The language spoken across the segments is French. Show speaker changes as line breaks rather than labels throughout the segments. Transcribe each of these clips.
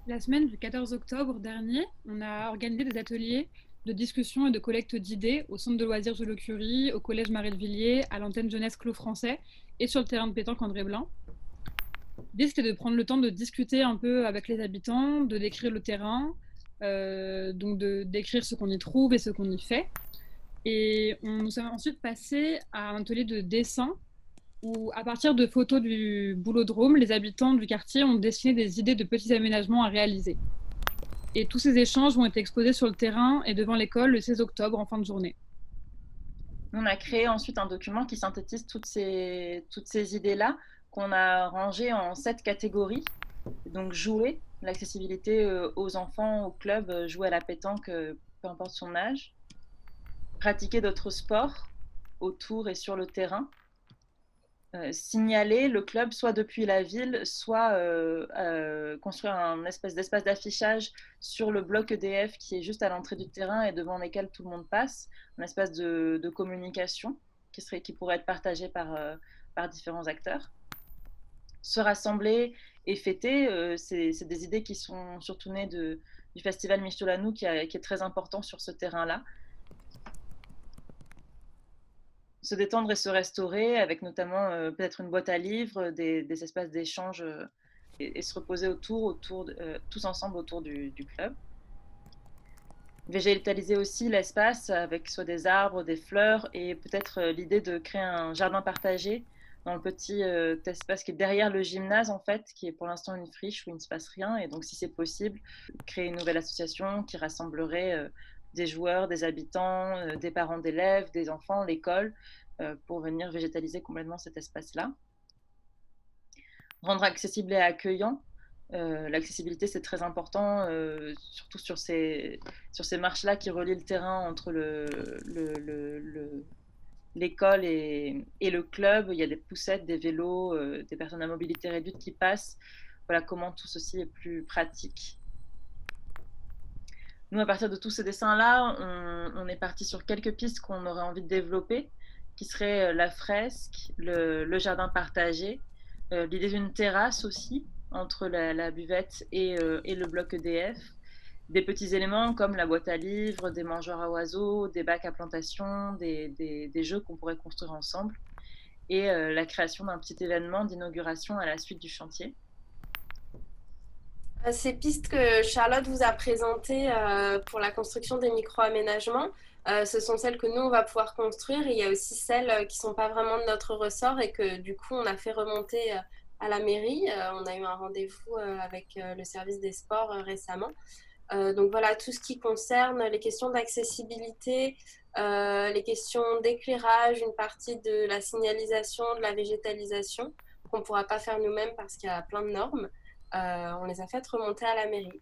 La semaine du 14 octobre dernier, on a organisé des ateliers de discussion et de collecte d'idées au centre de loisirs Jules Curie, au collège Marie de Villiers, à l'antenne jeunesse Clos Français et sur le terrain de pétanque André Blin. L'idée, c'était de prendre le temps de discuter un peu avec les habitants, de décrire le terrain, donc de décrire ce qu'on y trouve et ce qu'on y fait. Et nous sommes ensuite passés à un atelier de dessin où, à partir de photos du boulodrome, les habitants du quartier ont dessiné des idées de petits aménagements à réaliser. Et tous ces échanges vont être exposés sur le terrain et devant l'école le 16 octobre en fin de journée.
On a créé ensuite un document qui synthétise toutes ces idées-là, qu'on a rangées en 7 catégories. Donc jouer, l'accessibilité aux enfants, au club, jouer à la pétanque, peu importe son âge. Pratiquer d'autres sports autour et sur le terrain. Signaler le club soit depuis la ville, soit construire un espèce d'espace d'affichage sur le bloc EDF qui est juste à l'entrée du terrain et devant lesquels tout le monde passe, un espace de communication qui pourrait être partagé par différents acteurs. Se rassembler et fêter, c'est des idées qui sont surtout nées du festival Michelou qui est très important sur ce terrain-là. Se détendre et se restaurer avec notamment peut-être une boîte à livres, des espaces d'échange et se reposer tous ensemble autour du club. Végétaliser aussi l'espace avec soit des arbres, des fleurs et peut-être l'idée de créer un jardin partagé dans le petit espace qui est derrière le gymnase en fait, qui est pour l'instant une friche où il ne se passe rien. Et donc si c'est possible, créer une nouvelle association qui rassemblerait des joueurs, des habitants, des parents d'élèves, des enfants, l'école, pour venir végétaliser complètement cet espace-là. Rendre accessible et accueillant. L'accessibilité, c'est très important, surtout sur ces marches-là qui relient le terrain entre l'école et le club. Il y a des poussettes, des vélos, des personnes à mobilité réduite qui passent. Voilà comment tout ceci est plus pratique. Nous, à partir de tous ces dessins-là, on est parti sur quelques pistes qu'on aurait envie de développer, qui seraient la fresque, le jardin partagé, l'idée d'une terrasse aussi, entre la buvette et le bloc EDF, des petits éléments comme la boîte à livres, des mangeurs à oiseaux, des bacs à plantation, des jeux qu'on pourrait construire ensemble, et la création d'un petit événement d'inauguration à la suite du chantier.
Ces pistes que Charlotte vous a présentées pour la construction des micro-aménagements, ce sont celles que nous, on va pouvoir construire. Et il y a aussi celles qui ne sont pas vraiment de notre ressort et que du coup, on a fait remonter à la mairie. On a eu un rendez-vous avec le service des sports récemment. Donc voilà, tout ce qui concerne les questions d'accessibilité, les questions d'éclairage, une partie de la signalisation, de la végétalisation, qu'on ne pourra pas faire nous-mêmes parce qu'il y a plein de normes. On les a fait remonter à la mairie.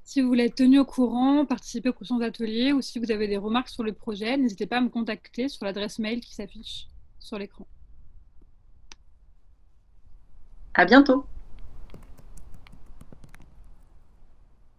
Si vous voulez être tenu au courant, participer aux prochains ateliers ou si vous avez des remarques sur le projet, n'hésitez pas à me contacter sur l'adresse mail qui s'affiche sur l'écran.
À bientôt!